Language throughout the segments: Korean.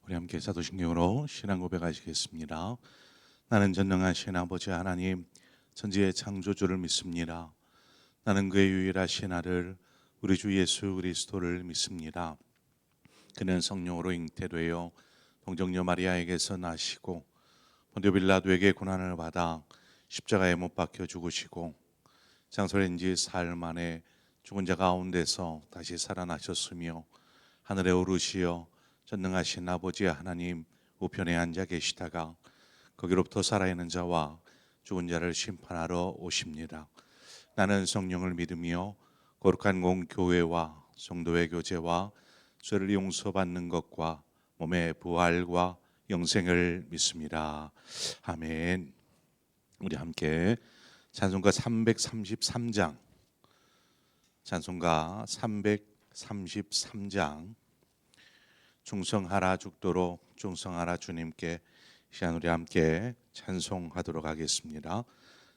우리 함께 사도신경으로 신앙 고백하시겠습니다. 나는 전능하신 아버지 하나님, 천지의 창조주를 믿습니다. 나는 그의 유일하신 아들 우리 주 예수 그리스도를 믿습니다. 그는 성령으로 잉태되어 동정녀 마리아에게서 나시고 본디오 빌라도에게 고난을 받아 십자가에 못 박혀 죽으시고 장설한 지 사흘 만에 죽은 자 가운데서 다시 살아나셨으며 하늘에 오르시어 전능하신 아버지 하나님 우편에 앉아 계시다가 거기로부터 살아있는 자와 죽은 자를 심판하러 오십니다. 나는 성령을 믿으며 거룩한 공교회와 성도의 교제와 죄를 용서받는 것과 몸의 부활과 영생을 믿습니다. 아멘. 우리 함께 찬송가 333장, 찬송가 333장 충성하라 죽도록 충성하라 주님께 시간 우리 함께 찬송하도록 하겠습니다.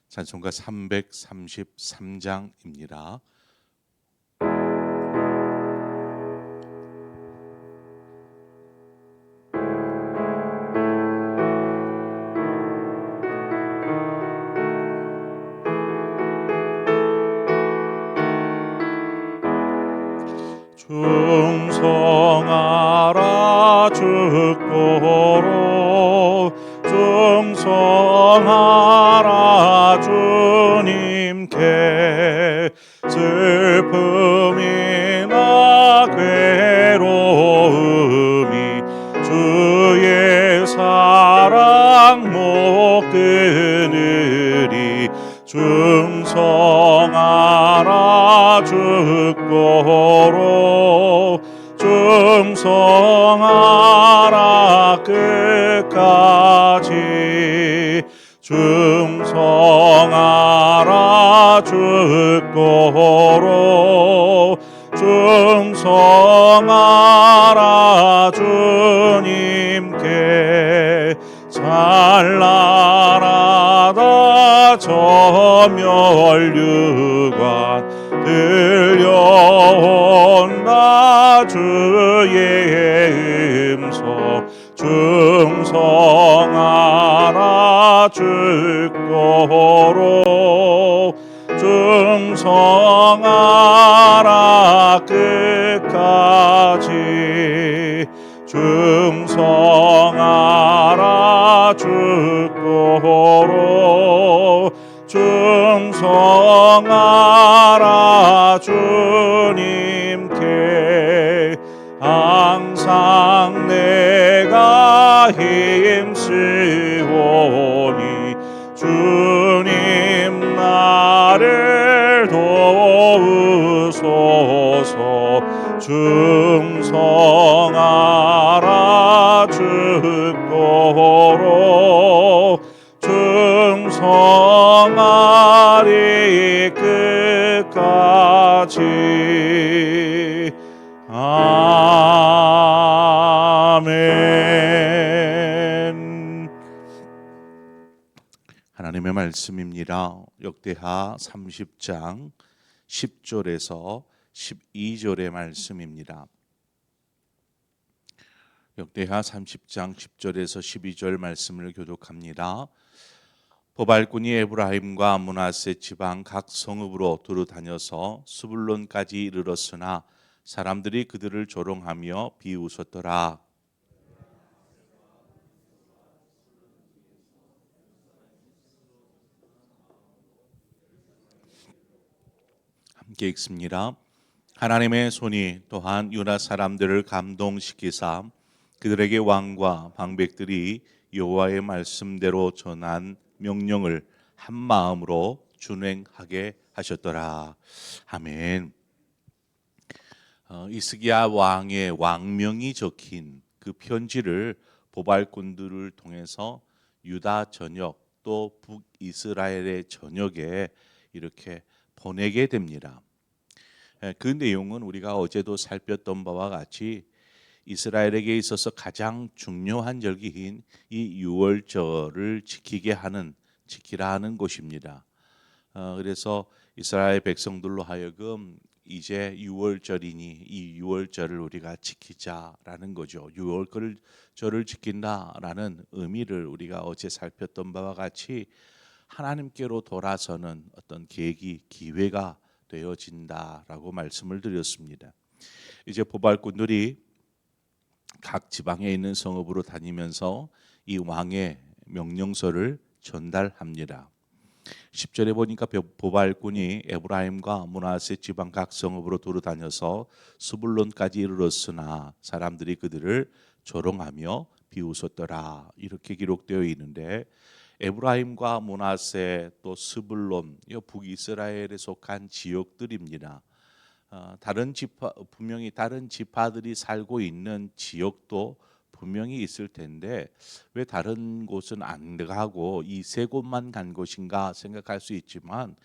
찬송가 333장입니다. 충성하라 죽도록 충성하라 주님께 슬픔이나 괴로움이 주의 사랑 못 끊으리 충성하라 죽도록 충성하라 끝까지 충성하라 죽도록 충성하라 주님께 찬란하다 저 멸류관 들려온다 주의 음성 충성하라 죽도록 충성하라 끝까지 충성하라 죽도록 충성하라 주님께 항상 내가 힘쓰오니 주님 나를 도우소서 충성하라 죽도록 충성하리 끝까지 아멘. 하나님의 말씀입니다. 역대하 30장 10절에서 12절의 말씀입니다. 역대하 30장 10절에서 12절 말씀을 교독합니다. 보발꾼이 에브라임과 므낫세 지방 각 성읍으로 두루 다녀서 스불론까지 이르렀으나 사람들이 그들을 조롱하며 비웃었더라. 함께 읽습니다. 하나님의 손이 또한 유다 사람들을 감동시키사 그들에게 왕과 방백들이 여호와의 말씀대로 전한 명령을 한 마음으로 준행하게 하셨더라. 아멘. 이스기야 왕의 왕명이 적힌 그 편지를 보발꾼들을 통해서 유다 전역 또 북이스라엘의 전역에 이렇게 보내게 됩니다. 그 내용은 우리가 어제도 살폈던 바와 같이 이스라엘에게 있어서 가장 중요한 절기인 이 유월절을 지키라 하는 곳입니다. 그래서 이스라엘 백성들로 하여금 이제 유월절이니 이 유월절을 우리가 지키자라는 거죠. 유월절을 지킨다라는 의미를 우리가 어제 살폈던 바와 같이 하나님께로 돌아서는 어떤 계기, 기회가 되어진다라고 말씀을 드렸습니다. 이제 보발꾼들이 각 지방에 있는 성읍으로 다니면서 이 왕의 명령서를 전달합니다. 10절에 보니까 보발꾼이 에브라임과 므낫세 지방 각 성읍으로 돌아다녀서 스불론까지 이르렀으나 사람들이 그들을 조롱하며 비웃었더라. 이렇게 기록되어 있는데 에브라임과 므낫세 또 스불론 이 북이스라엘에 속한 지역들입니다. 다른 지파 분명히 다른 지파들이 살고 있는 지역도 분명히 있을 텐데 왜 다른 곳은 안 가고 이 세 곳만 간 것인가 생각할 수 있지만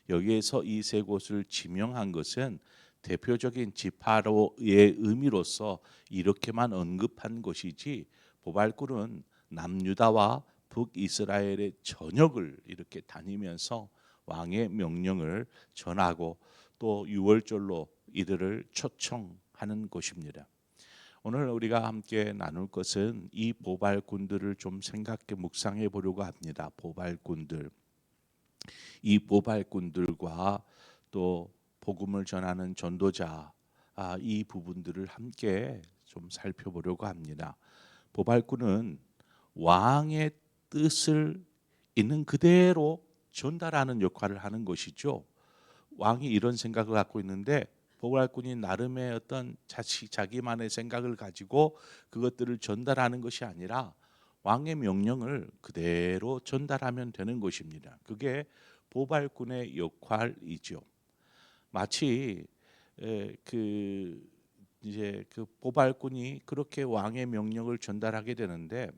여기에서 이 세 곳을 지명한 것은 대표적인 지파로의 의미로서 이렇게만 언급한 것이지 보발꾼은 남유다와 북이스라엘의 전역을 이렇게 다니면서 왕의 명령을 전하고 또 유월절로 이들을 초청하는 것입니다. 오늘 우리가 함께 나눌 것은 이 보발꾼들을 좀 생각해 묵상해 보려고 합니다. 보발꾼들, 이 보발꾼들과 또 복음을 전하는 전도자, 이 부분들을 함께 좀 살펴보려고 합니다. 보발꾼은 왕의 뜻을 있는 그대로 전달하는 역할을 하는 것이죠. 왕이 이런 생각을 갖고 있는데 보갈꾼이 나름의 어떤 자기만의 생각을 가지고 그것들을 전달하는 것이 아니라 왕의 명령을 그대로 전달하면 되는 것입니다. 그게 보발꾼의 역할이죠. 마치 이제 그 보발꾼이 그렇게 왕의 명령을 전달하게 되는데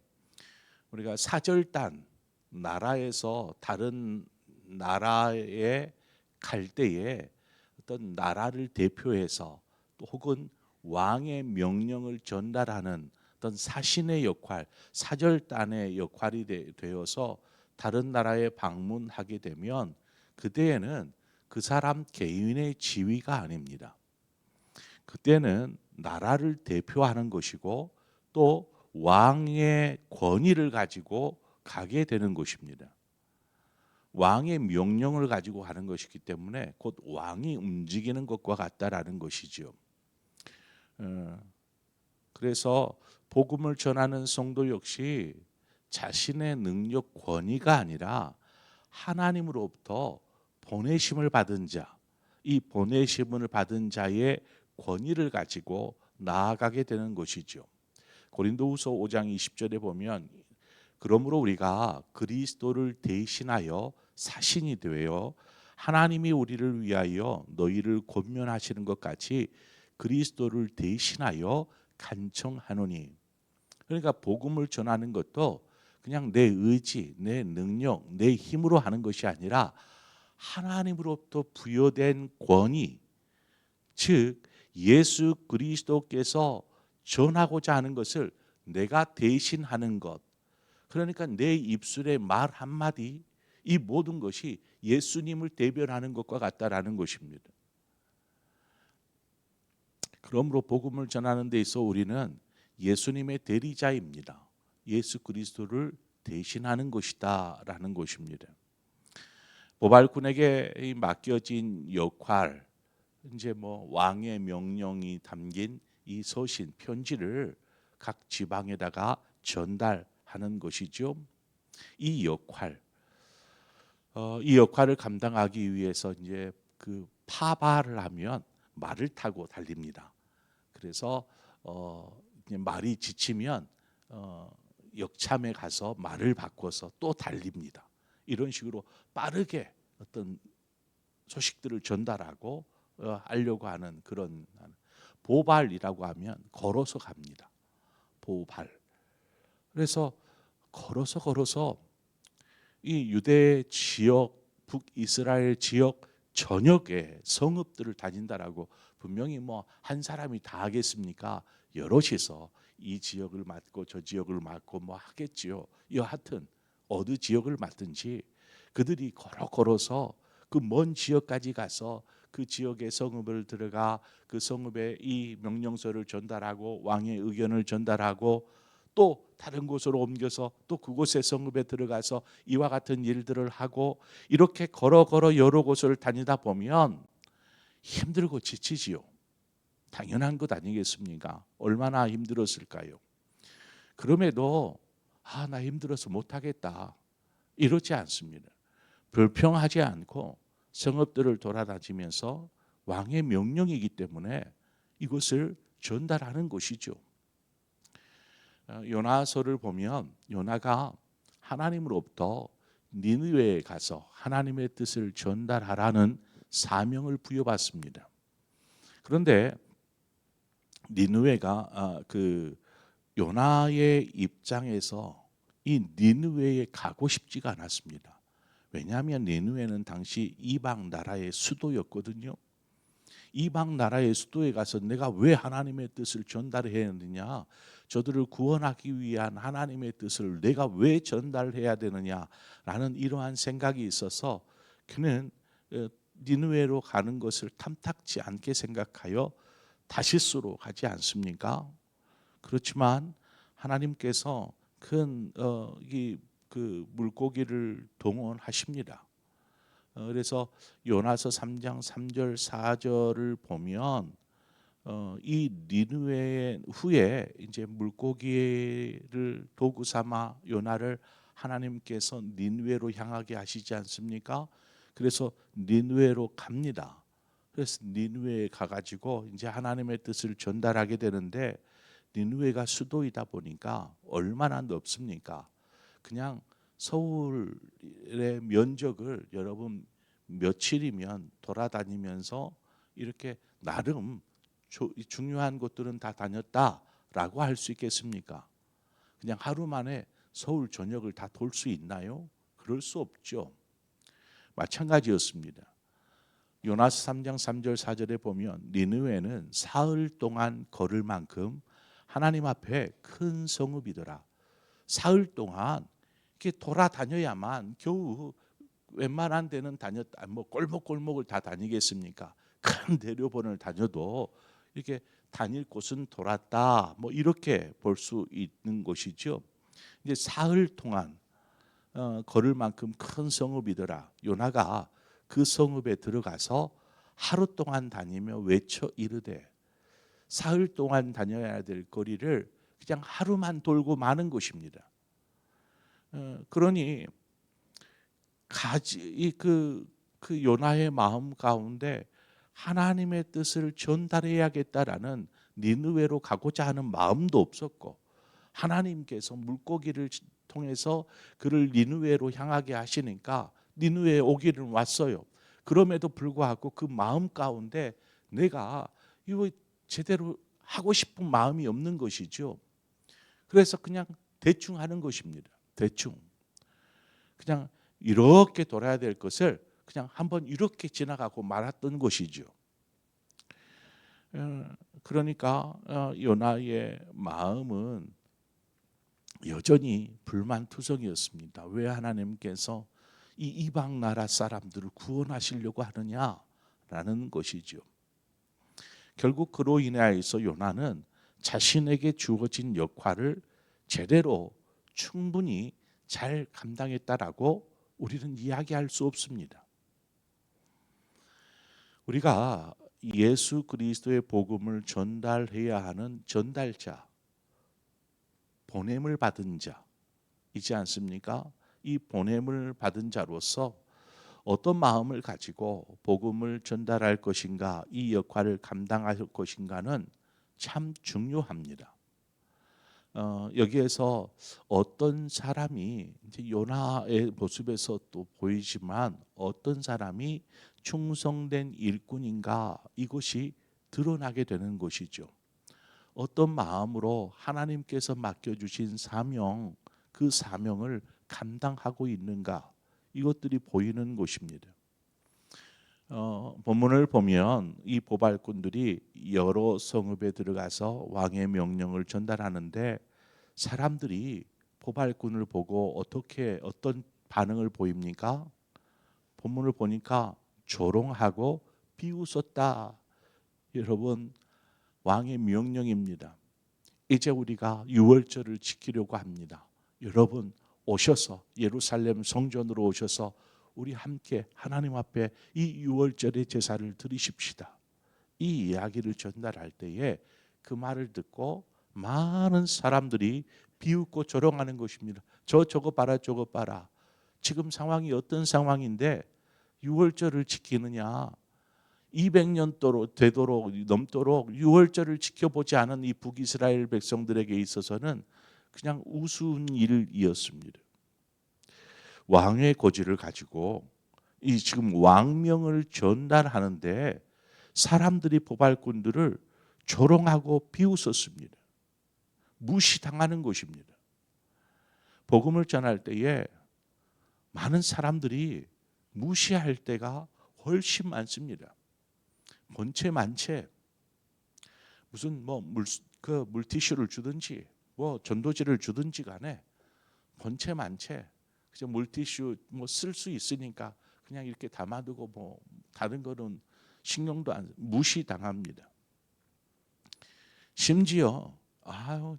우리가 사절단 나라에서 다른 나라에 갈 때에 어떤 나라를 대표해서 또 혹은 왕의 명령을 전달하는 어떤 사신의 역할, 사절단의 역할이 되어서 다른 나라에 방문하게 되면 그때에는 그 사람 개인의 지위가 아닙니다. 그때는 나라를 대표하는 것이고 또 왕의 권위를 가지고 가게 되는 것입니다. 왕의 명령을 가지고 가는 것이기 때문에 곧 왕이 움직이는 것과 같다라는 것이죠. 그래서 복음을 전하는 성도 역시 자신의 능력 권위가 아니라 하나님으로부터 보내심을 받은 자, 이 보내심을 받은 자의 권위를 가지고 나아가게 되는 것이죠. 고린도후서 5장 20절에 보면 그러므로 우리가 그리스도를 대신하여 사신이 되어 하나님이 우리를 위하여 너희를 권면하시는 것 같이 그리스도를 대신하여 간청하노니. 그러니까 복음을 전하는 것도 그냥 내 의지, 내 능력, 내 힘으로 하는 것이 아니라 하나님으로부터 부여된 권위, 즉 예수 그리스도께서 전하고자 하는 것을 내가 대신하는 것. 그러니까 내 입술의 말 한마디, 이 모든 것이 예수님을 대변하는 것과 같다라는 것입니다. 그러므로 복음을 전하는 데 있어 우리는 예수님의 대리자입니다. 예수 그리스도를 대신하는 것이다라는 것입니다. 보발꾼에게 맡겨진 역할, 이제 왕의 명령이 담긴 이 서신 편지를 각 지방에다가 전달하는 것이죠. 이 역할을 감당하기 위해서 이제 그 파발을 하면 말을 타고 달립니다. 그래서 이제 말이 지치면 역참에 가서 말을 바꿔서 또 달립니다. 이런 식으로 빠르게 어떤 소식들을 전달하고 하려고 하는 그런 보발이라고 하면 걸어서 갑니다. 보발. 그래서 걸어서 이 유대 지역, 북이스라엘 지역 전역의 성읍들을 다닌다라고 분명히 한 사람이 다 하겠습니까? 여럿이서 이 지역을 맡고 저 지역을 맡고 하겠지요. 여하튼 어느 지역을 맡든지 그들이 걸어서 그 먼 지역까지 가서 그 지역의 성읍을 들어가 그 성읍에 이 명령서를 전달하고 왕의 의견을 전달하고 또 다른 곳으로 옮겨서 또 그곳의 성읍에 들어가서 이와 같은 일들을 하고 이렇게 걸어 여러 곳을 다니다 보면 힘들고 지치지요. 당연한 것 아니겠습니까? 얼마나 힘들었을까요? 그럼에도 나 힘들어서 못하겠다 이렇지 않습니다. 불평하지 않고 성읍들을 돌아다니면서 왕의 명령이기 때문에 이것을 전달하는 것이죠. 요나서를 보면 요나가 하나님으로부터 니느웨에 가서 하나님의 뜻을 전달하라는 사명을 부여받습니다. 그런데 니느웨가 그 요나의 입장에서 이 니느웨에 가고 싶지가 않았습니다. 왜냐하면 니느웨는 당시 이방 나라의 수도였거든요. 이방 나라의 수도에 가서 내가 왜 하나님의 뜻을 전달해야 하느냐, 저들을 구원하기 위한 하나님의 뜻을 내가 왜 전달해야 되느냐라는 이러한 생각이 있어서 그는 니느웨로 가는 것을 탐탁지 않게 생각하여 다시스로 가지 않습니까? 그렇지만 하나님께서 큰 그 물고기를 동원하십니다. 그래서 요나서 3장 3절 4절을 보면 이 니느웨 후에 이제 물고기를 도구 삼아 요나를 하나님께서 니느웨로 향하게 하시지 않습니까? 그래서 니느웨로 갑니다. 그래서 니느웨에 가가지고 이제 하나님의 뜻을 전달하게 되는데 니느웨가 수도이다 보니까 얼마나 넓습니까? 그냥 서울의 면적을 여러분 며칠이면 돌아다니면서 이렇게 나름 중요한 곳들은 다 다녔다라고 할 수 있겠습니까? 그냥 하루 만에 서울 전역을 다 돌 수 있나요? 그럴 수 없죠. 마찬가지였습니다. 요나스 3장 3절 4절에 보면 니느웨는 사흘 동안 걸을 만큼 하나님 앞에 큰 성읍이더라. 사흘 동안 이렇게 돌아다녀야만 겨우 웬만한 데는 다녔다. 뭐 골목골목을 다 다니겠습니까? 큰 대료본을 다녀도 이렇게 다닐 곳은 돌았다. 뭐 이렇게 볼 수 있는 것이죠. 이제 사흘 동안 걸을 만큼 큰 성읍이더라. 요나가 그 성읍에 들어가서 하루 동안 다니며 외쳐 이르되, 사흘 동안 다녀야 될 거리를 그냥 하루만 돌고 마는 것입니다. 그러니 그 요나의 마음 가운데 하나님의 뜻을 전달해야겠다라는 니느웨로 가고자 하는 마음도 없었고, 하나님께서 물고기를 통해서 그를 니느웨로 향하게 하시니까 니느웨에 오기를 왔어요. 그럼에도 불구하고 그 마음 가운데 내가 이거 제대로 하고 싶은 마음이 없는 것이죠. 그래서 그냥 대충 하는 것입니다. 대충 그냥 이렇게 돌아야 될 것을 그냥 한번 이렇게 지나가고 말았던 것이죠. 그러니까 요나의 마음은 여전히 불만투성이었습니다. 왜 하나님께서 이 이방 나라 사람들을 구원하시려고 하느냐라는 것이죠. 결국 그로 인하여서 요나는 자신에게 주어진 역할을 제대로 충분히 잘 감당했다라고 우리는 이야기할 수 없습니다. 우리가 예수 그리스도의 복음을 전달해야 하는 전달자, 보냄을 받은 자이지 않습니까? 이 보냄을 받은 자로서 어떤 마음을 가지고 복음을 전달할 것인가, 이 역할을 감당할 것인가는 참 중요합니다. 여기에서 어떤 사람이 이제 요나의 모습에서 또 보이지만 어떤 사람이 충성된 일꾼인가, 이것이 드러나게 되는 것이죠. 어떤 마음으로 하나님께서 맡겨주신 사명, 그 사명을 감당하고 있는가, 이것들이 보이는 것입니다. 본문을 보면 이 보발꾼들이 여러 성읍에 들어가서 왕의 명령을 전달하는데 사람들이 보발꾼을 보고 어떤 반응을 보입니까? 본문을 보니까 조롱하고 비웃었다. 여러분, 왕의 명령입니다. 이제 우리가 유월절을 지키려고 합니다. 여러분 오셔서 예루살렘 성전으로 오셔서 우리 함께 하나님 앞에 이 유월절의 제사를 드리십시다. 이 이야기를 전달할 때에 그 말을 듣고 많은 사람들이 비웃고 조롱하는 것입니다. 저거 봐라, 저거 봐라. 지금 상황이 어떤 상황인데 유월절을 지키느냐? 200년 되도록 넘도록 유월절을 지켜보지 않은 이 북이스라엘 백성들에게 있어서는 그냥 우스운 일이었습니다. 왕의 고지를 가지고 이 지금 왕명을 전달하는데 사람들이 보발꾼들을 조롱하고 비웃었습니다. 무시당하는 것입니다. 복음을 전할 때에 많은 사람들이 무시할 때가 훨씬 많습니다. 본체 만체 무슨 물티슈를 주든지 전도지를 주든지 간에 본체 만체 그저 물티슈 쓸 수 있으니까 그냥 이렇게 담아두고 다른 거는 신경도 안 무시당합니다. 심지어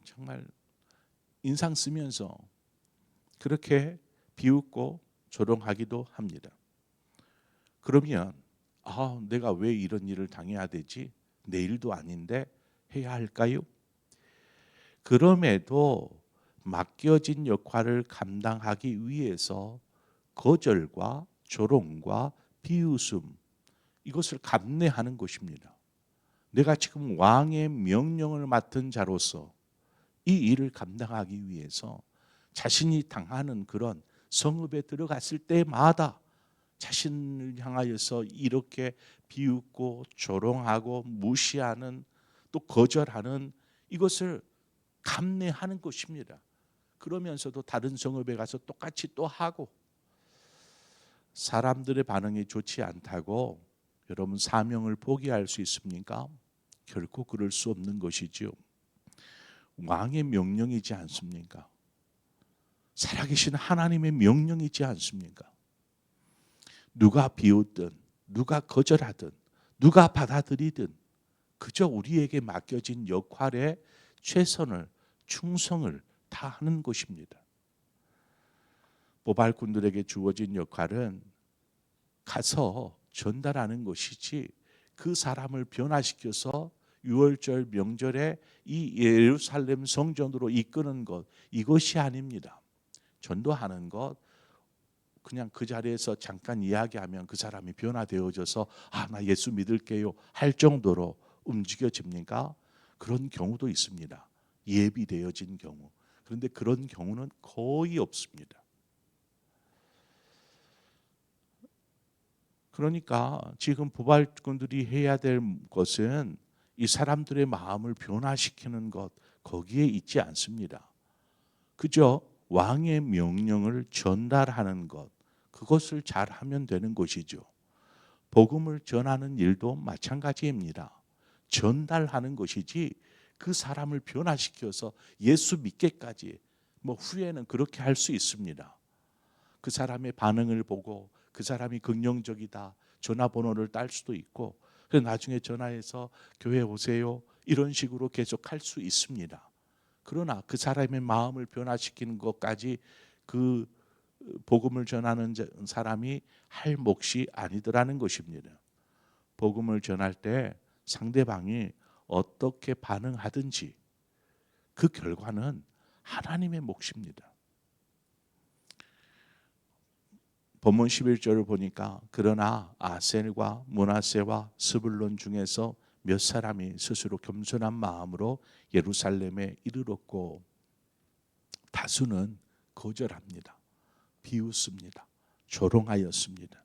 정말 인상 쓰면서 그렇게 비웃고 조롱하기도 합니다. 그러면 내가 왜 이런 일을 당해야 되지? 내 일도 아닌데 해야 할까요? 그럼에도 맡겨진 역할을 감당하기 위해서 거절과 조롱과 비웃음 이것을 감내하는 것입니다. 내가 지금 왕의 명령을 맡은 자로서 이 일을 감당하기 위해서 자신이 당하는 그런 성읍에 들어갔을 때마다 자신을 향하여서 이렇게 비웃고 조롱하고 무시하는 또 거절하는 이것을 감내하는 것입니다. 그러면서도 다른 성읍에 가서 똑같이 또 하고 사람들의 반응이 좋지 않다고 여러분 사명을 포기할 수 있습니까? 결코 그럴 수 없는 것이죠. 왕의 명령이지 않습니까? 살아계신 하나님의 명령이지 않습니까? 누가 비웃든 누가 거절하든 누가 받아들이든 그저 우리에게 맡겨진 역할에 최선을 충성을 다하는 것입니다. 보발꾼들에게 주어진 역할은 가서 전달하는 것이지 그 사람을 변화시켜서 유월절 명절에 이 예루살렘 성전으로 이끄는 것 이것이 아닙니다. 전도하는 것 그냥 그 자리에서 잠깐 이야기하면 그 사람이 변화되어져서 나 예수 믿을게요 할 정도로 움직여집니까? 그런 경우도 있습니다. 예비되어진 경우. 그런데 그런 경우는 거의 없습니다. 그러니까 지금 보발꾼들이 해야 될 것은 이 사람들의 마음을 변화시키는 것 거기에 있지 않습니다. 그저 왕의 명령을 전달하는 것 그것을 잘하면 되는 것이죠. 복음을 전하는 일도 마찬가지입니다. 전달하는 것이지 그 사람을 변화시켜서 예수 믿게까지 후에는 그렇게 할 수 있습니다. 그 사람의 반응을 보고 그 사람이 긍정적이다 전화번호를 딸 수도 있고 그래서 나중에 전화해서 교회 오세요 이런 식으로 계속 할 수 있습니다. 그러나 그 사람의 마음을 변화시키는 것까지 그 복음을 전하는 사람이 할 몫이 아니더라는 것입니다. 복음을 전할 때 상대방이 어떻게 반응하든지 그 결과는 하나님의 몫입니다. 본문 11절을 보니까 그러나 아셀과 므낫세와 스불론 중에서 몇 사람이 스스로 겸손한 마음으로 예루살렘에 이르렀고 다수는 거절합니다. 비웃습니다. 조롱하였습니다.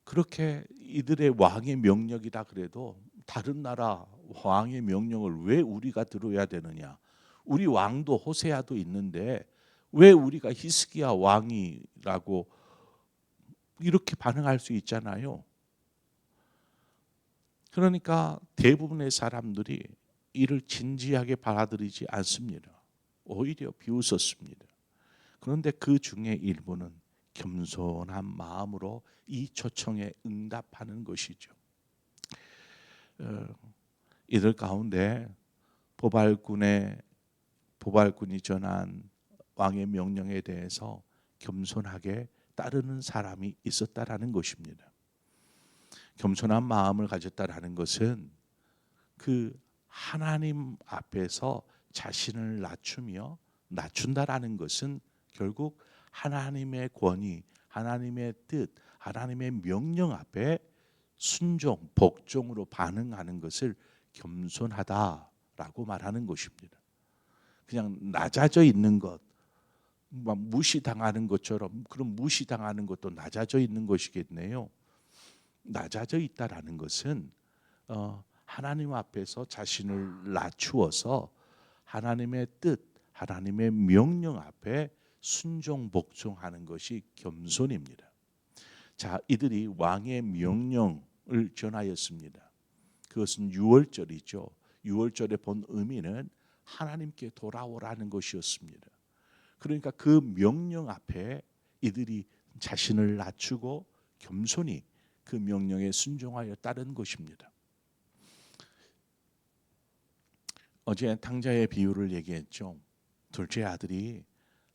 그렇게 이들의 왕의 명령이다 그래도 다른 나라 왕의 명령을 왜 우리가 들어야 되느냐? 우리 왕도 호세아도 있는데 왜 우리가 히스기야 왕이라고 이렇게 반응할 수 있잖아요. 그러니까 대부분의 사람들이 이를 진지하게 받아들이지 않습니다. 오히려 비웃었습니다. 그런데 그 중에 일부는 겸손한 마음으로 이 초청에 응답하는 것이죠. 이들 가운데 보발군이 전한 왕의 명령에 대해서 겸손하게 따르는 사람이 있었다라는 것입니다. 겸손한 마음을 가졌다라는 것은 그 하나님 앞에서 자신을 낮춘다라는 것은 결국 하나님의 권위, 하나님의 뜻, 하나님의 명령 앞에 순종, 복종으로 반응하는 것을 겸손하다라고 말하는 것입니다. 그냥 낮아져 있는 것, 막 무시당하는 것처럼, 그럼 무시당하는 것도 낮아져 있는 것이겠네요. 낮아져 있다라는 것은 하나님 앞에서 자신을 낮추어서 하나님의 뜻, 하나님의 명령 앞에 순종 복종하는 것이 겸손입니다. 자, 이들이 왕의 명령을 전하였습니다. 그것은 유월절이죠. 유월절의 본 의미는 하나님께 돌아오라는 것이었습니다. 그러니까 그 명령 앞에 이들이 자신을 낮추고 겸손히 그 명령에 순종하여 따른 것입니다. 어제 탕자의 비유를 얘기했죠. 둘째 아들이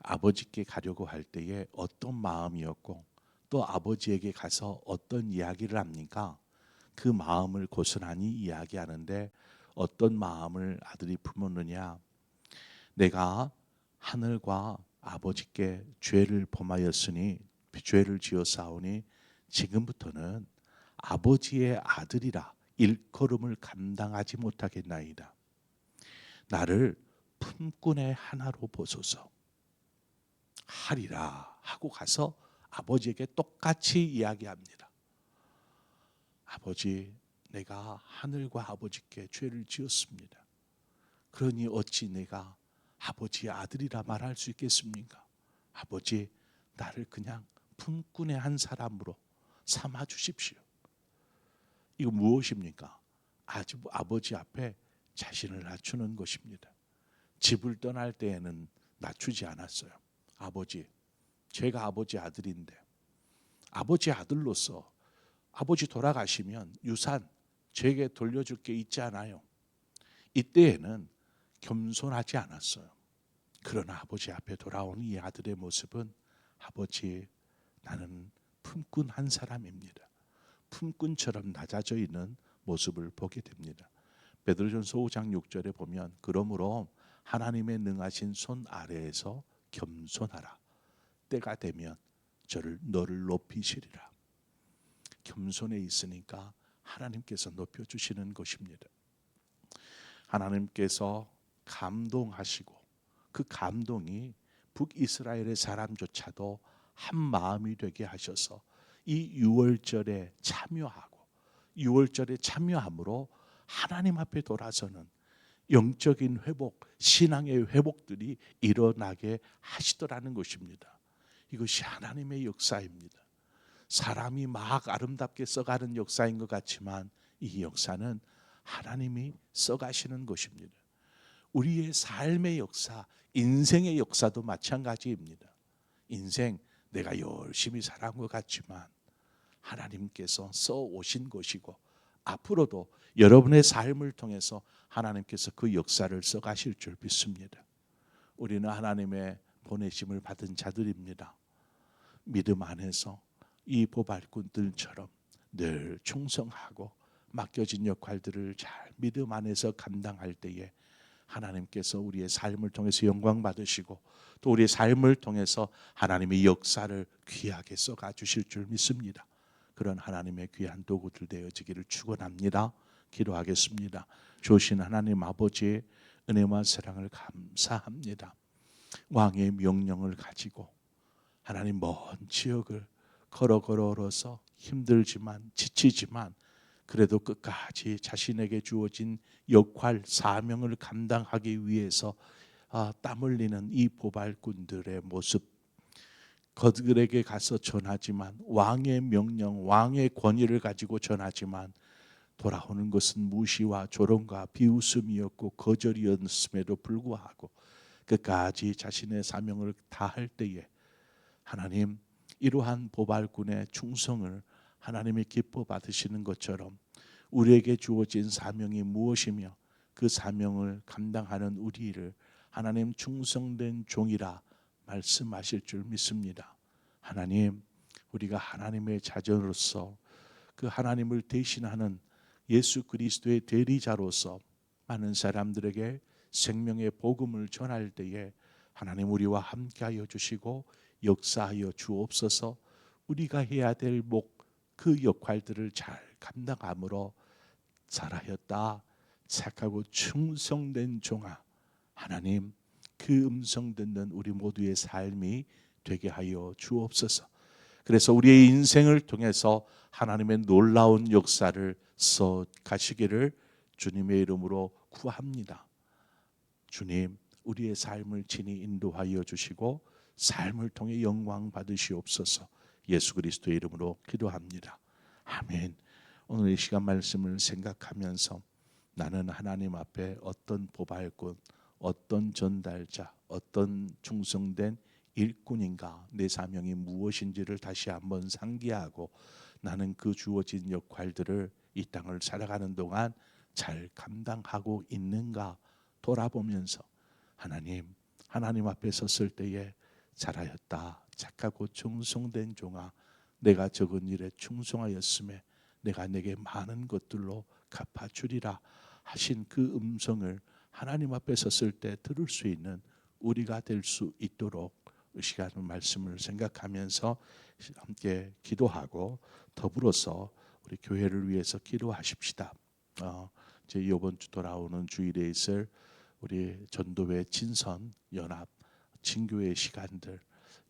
아버지께 가려고 할 때에 어떤 마음이었고 또 아버지에게 가서 어떤 이야기를 합니까? 그 마음을 고스란히 이야기하는데 어떤 마음을 아들이 품었느냐? 내가 하늘과 아버지께 죄를 범하였으니 죄를 지었사오니 지금부터는 아버지의 아들이라 일컬음을 감당하지 못하겠나이다. 나를 품꾼의 하나로 보소서 하리라 하고 가서 아버지에게 똑같이 이야기합니다. 아버지, 내가 하늘과 아버지께 죄를 지었습니다. 그러니 어찌 내가 아버지의 아들이라 말할 수 있겠습니까? 아버지, 나를 그냥 품꾼의 한 사람으로 삼아 주십시오. 이거 무엇입니까? 아버지 앞에 자신을 낮추는 것입니다. 집을 떠날 때에는 낮추지 않았어요. 아버지, 제가 아버지 아들인데 아버지 아들로서 아버지 돌아가시면 유산 제게 돌려줄 게 있지 않아요. 이때에는 겸손하지 않았어요. 그러나 아버지 앞에 돌아온 이 아들의 모습은 아버지, 나는 품꾼 한 사람입니다. 품꾼처럼 낮아져 있는 모습을 보게 됩니다. 베드로전서 5장 6절에 보면 그러므로 하나님의 능하신 손 아래에서 겸손하라. 때가 되면 너를 높이시리라. 겸손에 있으니까 하나님께서 높여주시는 것입니다. 하나님께서 감동하시고 그 감동이 북이스라엘의 사람조차도 한 마음이 되게 하셔서 이 유월절에 참여하고 유월절에 참여함으로 하나님 앞에 돌아서는 영적인 회복, 신앙의 회복들이 일어나게 하시더라는 것입니다. 이것이 하나님의 역사입니다. 사람이 막 아름답게 써가는 역사인 것 같지만 이 역사는 하나님이 써가시는 것입니다. 우리의 삶의 역사, 인생의 역사도 마찬가지입니다. 인생 내가 열심히 살아온 것 같지만 하나님께서 써오신 것이고 앞으로도 여러분의 삶을 통해서 하나님께서 그 역사를 써가실 줄 믿습니다. 우리는 하나님의 보내심을 받은 자들입니다. 믿음 안에서 이 보발꾼들처럼 늘 충성하고 맡겨진 역할들을 잘 믿음 안에서 감당할 때에 하나님께서 우리의 삶을 통해서 영광 받으시고 또 우리의 삶을 통해서 하나님의 역사를 귀하게 써가 주실 줄 믿습니다. 그런 하나님의 귀한 도구들 되어지기를 축원합니다. 기도하겠습니다. 주신 하나님 아버지의 은혜와 사랑을 감사합니다. 왕의 명령을 가지고 하나님 먼 지역을 걸어서 힘들지만 지치지만 그래도 끝까지 자신에게 주어진 역할 사명을 감당하기 위해서 땀 흘리는 이 보발꾼들의 모습, 그들에게 가서 전하지만 왕의 명령, 왕의 권위를 가지고 전하지만 돌아오는 것은 무시와 조롱과 비웃음이었고 거절이었음에도 불구하고 끝까지 자신의 사명을 다할 때에 하나님, 이러한 보발꾼의 충성을 하나님이 기뻐 받으시는 것처럼 우리에게 주어진 사명이 무엇이며 그 사명을 감당하는 우리를 하나님 충성된 종이라 말씀하실 줄 믿습니다. 하나님, 우리가 하나님의 자녀로서 그 하나님을 대신하는 예수 그리스도의 대리자로서 많은 사람들에게 생명의 복음을 전할 때에 하나님 우리와 함께하여 주시고 역사하여 주옵소서. 우리가 해야 될 그 역할들을 잘 감당함으로 잘하였다 착하고 충성된 종아, 하나님 그 음성 듣는 우리 모두의 삶이 되게 하여 주옵소서. 그래서 우리의 인생을 통해서 하나님의 놀라운 역사를 써 가시기를 주님의 이름으로 구합니다. 주님, 우리의 삶을 친히 인도하여 주시고 삶을 통해 영광 받으시옵소서. 예수 그리스도의 이름으로 기도합니다. 아멘. 오늘 이 시간 말씀을 생각하면서 나는 하나님 앞에 어떤 보발꾼, 어떤 전달자, 어떤 충성된 일꾼인가, 내 사명이 무엇인지를 다시 한번 상기하고 나는 그 주어진 역할들을 이 땅을 살아가는 동안 잘 감당하고 있는가 돌아보면서 하나님 앞에 섰을 때에 잘하였다 착하고 충성된 종아, 내가 적은 일에 충성하였음에 내가 내게 많은 것들로 갚아주리라 하신 그 음성을 하나님 앞에 섰을 때 들을 수 있는 우리가 될 수 있도록 이 시간 말씀을 생각하면서 함께 기도하고 더불어서 우리 교회를 위해서 기도하십시다. 이제 이번 주 돌아오는 주일에 있을 우리 전도회 진선 연합 친교회 시간들,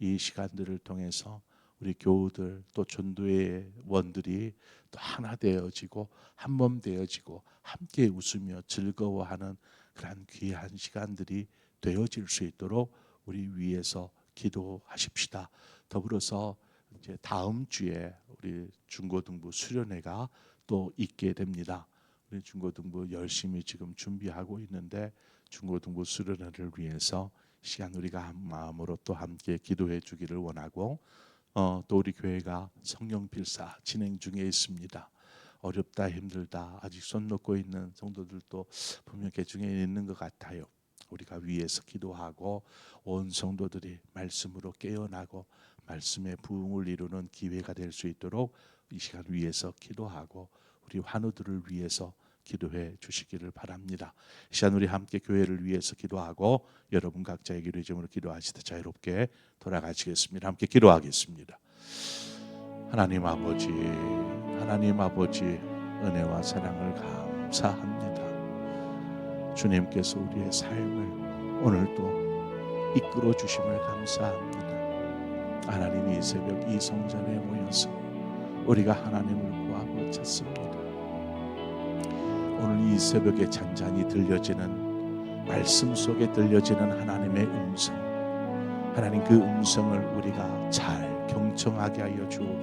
이 시간들을 통해서 우리 교우들 또 전도회 원들이 또 하나 되어지고 한 몸 되어지고 함께 웃으며 즐거워하는 그런 귀한 시간들이 되어질 수 있도록 우리 위해서 기도하십시다. 더불어서 이제 다음 주에 우리 중고등부 수련회가 또 있게 됩니다. 우리 중고등부 열심히 지금 준비하고 있는데 중고등부 수련회를 위해서 시간 우리가 한 마음으로 또 함께 기도해 주기를 원하고 또 우리 교회가 성령 필사 진행 중에 있습니다. 어렵다 힘들다 아직 손 놓고 있는 성도들도 분명 그 중에 있는 것 같아요. 우리가 위에서 기도하고 온 성도들이 말씀으로 깨어나고 말씀의 부흥을 이루는 기회가 될 수 있도록 이 시간 위에서 기도하고 우리 환우들을 위해서 기도해 주시기를 바랍니다. 이 시간 우리 함께 교회를 위해서 기도하고 여러분 각자의 기도 제목으로 기도하시다 자유롭게 돌아가시겠습니다. 함께 기도하겠습니다. 하나님 아버지 은혜와 사랑을 감사합니다. 주님께서 우리의 삶을 오늘도 이끌어 주심을 감사합니다. 하나님이 이 새벽 이 성전에 모여서 우리가 하나님을 구하고 찾습니다. 오늘 이 새벽에 잔잔히 들려지는 말씀 속에 들려지는 하나님의 음성, 하나님 그 음성을 우리가 잘 경청하게 하여 주옵소서.